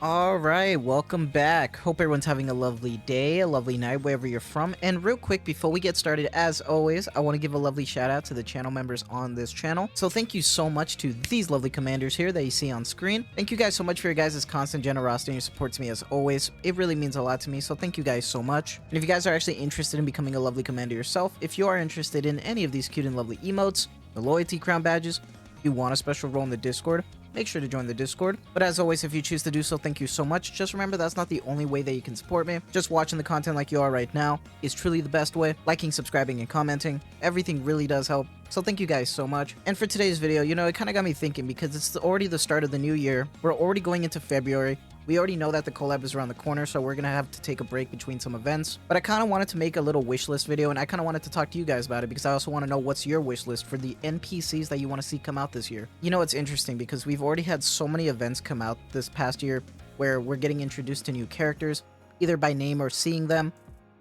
Alright, welcome back. Hope everyone's having a lovely day, a lovely night, wherever you're from. And real quick, before we get started, as always, I want to give a lovely shout out to the channel members on this channel. So thank you so much to these lovely commanders here that you see on screen. Thank you guys so much for your guys' constant generosity and your support to me as always. It really means a lot to me, so thank you guys so much. And if you guys are actually interested in becoming a lovely commander yourself, if you are interested in any of these cute and lovely emotes, the loyalty crown badges, you want a special role in the Discord, make sure to join the Discord. But as always, if you choose to do so, thank you so much. Just remember, that's not the only way that you can support me. Just watching the content like you are right now is truly the best way. Liking, subscribing, and commenting, everything really does help. So thank you guys so much. And for today's video, it kind of got me thinking because it's already the start of the new year. We're already going into February. We already know that the collab is around the corner, so we're gonna have to take a break between some events. But I kind of wanted to make a little wish list video, and I kind of wanted to talk to you guys about it because I also want to know what's your wish list for the NPCs that you want to see come out this year. It's interesting because we've already had so many events come out this past year where we're getting introduced to new characters, either by name or seeing them.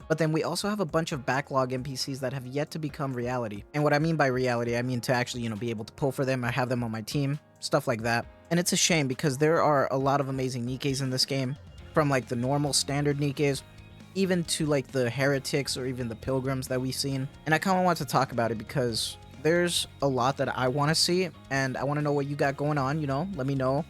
But then we also have a bunch of backlog NPCs that have yet to become reality. And what I mean by reality, I mean to actually, be able to pull for them or have them on my team, stuff like that. And it's a shame because there are a lot of amazing Nikkes in this game, from like the normal standard Nikkes, even to like the heretics or even the pilgrims that we've seen. And I kind of want to talk about it because there's a lot that I want to see, and I want to know what you got going on, let me know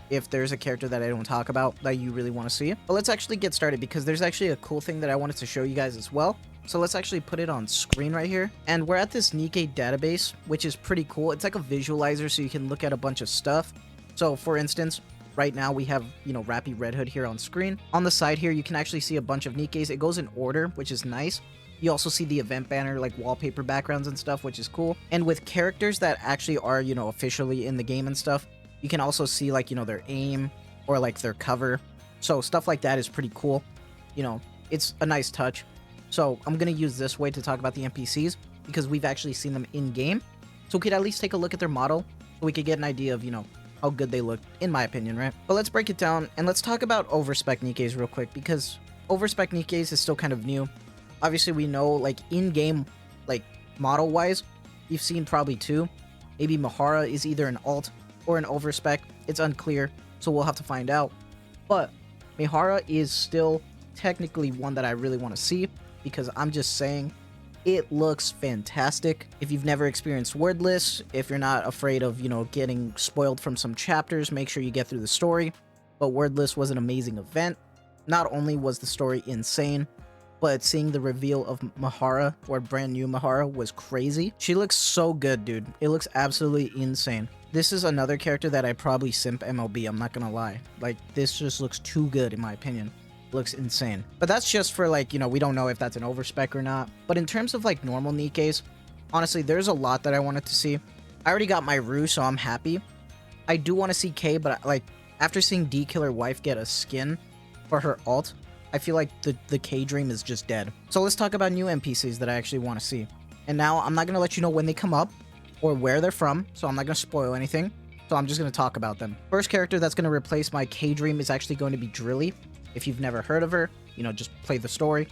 if there's a character that I don't talk about that you really want to see. But let's actually get started because there's actually a cool thing that I wanted to show you guys as well. So let's actually put it on screen right here. And we're at this Nikke database, which is pretty cool. It's like a visualizer so you can look at a bunch of stuff. So for instance, right now we have, Rappy Red Hood here on screen. On the side here, you can actually see a bunch of Nikkes. It goes in order, which is nice. You also see the event banner, like wallpaper backgrounds and stuff, which is cool. And with characters that actually are, officially in the game and stuff, you can also see like, their aim or like their cover. So stuff like that is pretty cool. It's a nice touch. So I'm going to use this way to talk about the NPCs because we've actually seen them in game. So we could at least take a look at their model so we could get an idea of, how good they look, in my opinion, right? But let's break it down and let's talk about overspec Nikkes real quick because overspec Nikkes is still kind of new. Obviously, we know like in-game, like model-wise, you've seen probably two. Maybe Mahara is either an alt or an overspec. It's unclear, so we'll have to find out. But Mahara is still technically one that I really want to see because I'm just saying it looks fantastic. If you've never experienced Wordless, if you're not afraid of, getting spoiled from some chapters, make sure you get through the story. But Wordless was an amazing event. Not only was the story insane, but seeing the reveal of Mahara, or brand new Mahara, was crazy. She looks so good, dude. It looks absolutely insane. This is another character that I probably simp MLB, I'm not gonna lie. Like, this just looks too good in my opinion. Looks insane. But that's just for like, we don't know if that's an overspec or not. But in terms of like normal Nikkes, honestly, there's a lot that I wanted to see. I already got my Rue, so I'm happy. I do want to see K, but like after seeing D Killer Wife get a skin for her alt, I feel like the K dream is just dead. So let's talk about new NPCs that I actually want to see. And now I'm not gonna let you know when they come up or where they're from, so I'm not gonna spoil anything. So I'm just gonna talk about them. First character that's gonna replace my K dream is actually going to be Drilly. If you've never heard of her, just play the story.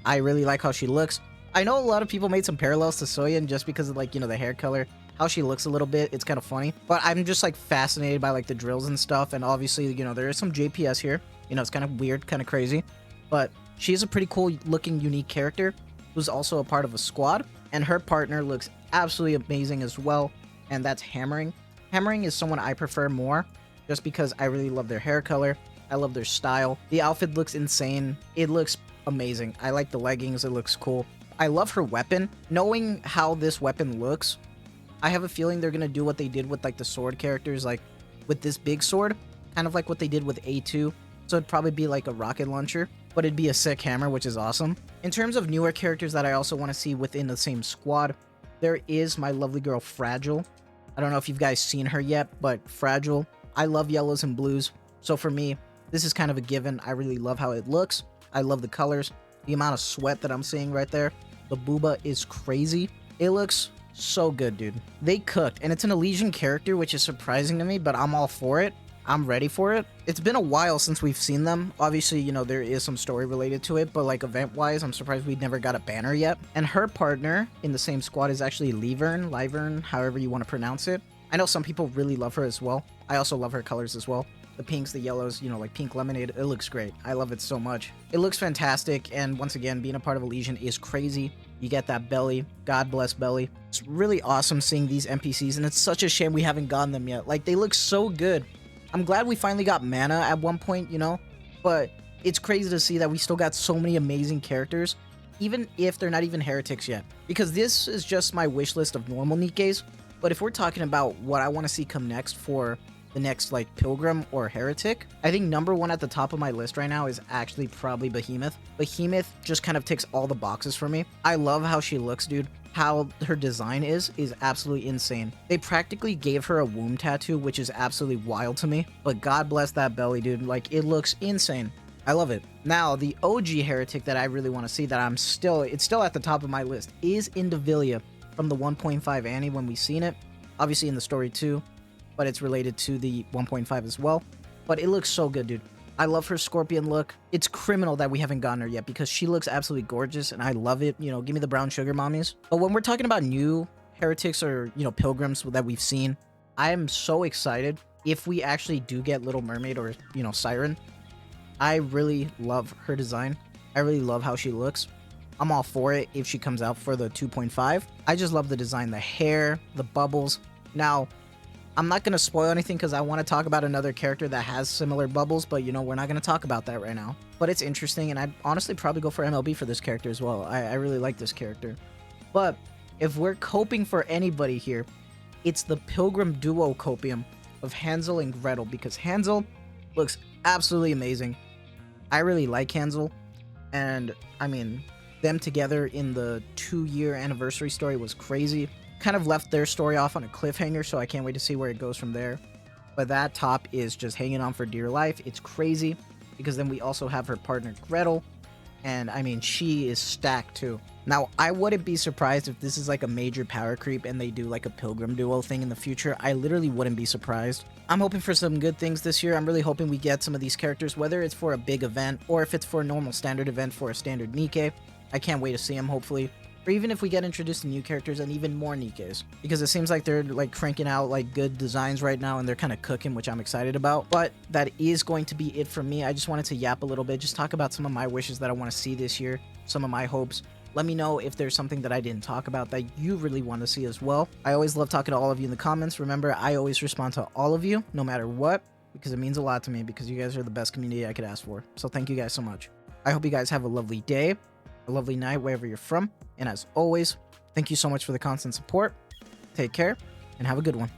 I really like how she looks. I know a lot of people made some parallels to Soyeon just because of like, the hair color, how she looks a little bit. It's kind of funny, but I'm just like fascinated by like the drills and stuff. And obviously, there is some JPS here. It's kind of weird, kind of crazy, but she's a pretty cool looking, unique character who's also a part of a squad. And her partner looks absolutely amazing as well. And that's Hammering. Hammering is someone I prefer more just because I really love their hair color. I love their style. The outfit looks insane. It looks amazing. I like the leggings. It looks cool. I love her weapon. Knowing how this weapon looks, I have a feeling they're going to do what they did with like the sword characters, like with this big sword, kind of like what they did with A2. So it'd probably be like a rocket launcher, but it'd be a sick hammer, which is awesome. In terms of newer characters that I also want to see within the same squad, there is my lovely girl Fragile. I don't know if you've guys seen her yet, but Fragile, I love yellows and blues. So for me, this is kind of a given. I really love how it looks. I love the colors. The amount of sweat that I'm seeing right there. The booba is crazy. It looks so good, dude. They cooked. And it's an Elysian character, which is surprising to me, but I'm all for it. I'm ready for it. It's been a while since we've seen them. Obviously, there is some story related to it, but like event-wise, I'm surprised we never got a banner yet. And her partner in the same squad is actually Livern, however you want to pronounce it. I know some people really love her as well. I also love her colors as well. the pinks, the yellows, you know, like pink lemonade. It looks great. I love it so much. It looks fantastic. And once again, being a part of Elysian is crazy. You get that belly. God bless belly. It's really awesome seeing these NPCs, and it's such a shame we haven't gotten them yet. Like, they look so good. I'm glad we finally got Mana at one point, you know, but it's crazy to see that we still got so many amazing characters, even if they're not even heretics yet. Because this is just my wish list of normal Nikkes, but if we're talking about what I want to see come next for the next, like, Pilgrim or Heretic, I think number one at the top of my list right now is actually probably Behemoth. Behemoth just kind of ticks all the boxes for me. I love how she looks, dude. How her design is absolutely insane. They practically gave her a womb tattoo, which is absolutely wild to me, but God bless that belly, dude. Like, it looks insane. I love it. Now, the OG Heretic that I really want to see that it's still at the top of my list is Indivilia from the 1.5 Annie when we seen it. Obviously in the story too, but it's related to the 1.5 as well. But it looks so good, dude. I love her scorpion look. It's criminal that we haven't gotten her yet because she looks absolutely gorgeous and I love it. You know, give me the brown sugar mommies. But when we're talking about new heretics or, you know, pilgrims that we've seen, I am so excited if we actually do get Little Mermaid or, you know, Siren. I really love her design. I really love how she looks. I'm all for it if she comes out for the 2.5. I just love the design, the hair, the bubbles. Now, I'm not going to spoil anything because I want to talk about another character that has similar bubbles, but, you know, we're not going to talk about that right now. But it's interesting, and I'd honestly probably go for MLB for this character as well. I really like this character. But if we're coping for anybody here, it's the Pilgrim Duo Copium of Hansel and Gretel, because Hansel looks absolutely amazing. I really like Hansel, and, I mean, them together in the 2-year anniversary story was crazy. Kind of left their story off on a cliffhanger, so I can't wait to see where it goes from there. But that top is just hanging on for dear life. It's crazy because then we also have her partner Gretel, and I mean, she is stacked too. Now, I wouldn't be surprised if this is like a major power creep and they do like a Pilgrim Duo thing in the future. I literally wouldn't be surprised. I'm hoping for some good things this year. I'm really hoping we get some of these characters, whether it's for a big event or if it's for a normal standard event for a standard Nikke. I can't wait to see them, hopefully. Or even if we get introduced to new characters and even more Nikkes. Because it seems like they're like cranking out like good designs right now and they're kind of cooking, which I'm excited about. But that is going to be it for me. I just wanted to yap a little bit, just talk about some of my wishes that I want to see this year, some of my hopes. Let me know if there's something that I didn't talk about that you really want to see as well. I always love talking to all of you in the comments. Remember, I always respond to all of you, no matter what, because it means a lot to me, because you guys are the best community I could ask for. So thank you guys so much. I hope you guys have a lovely day, a lovely night, wherever you're from. And as always, thank you so much for the constant support. Take care and have a good one.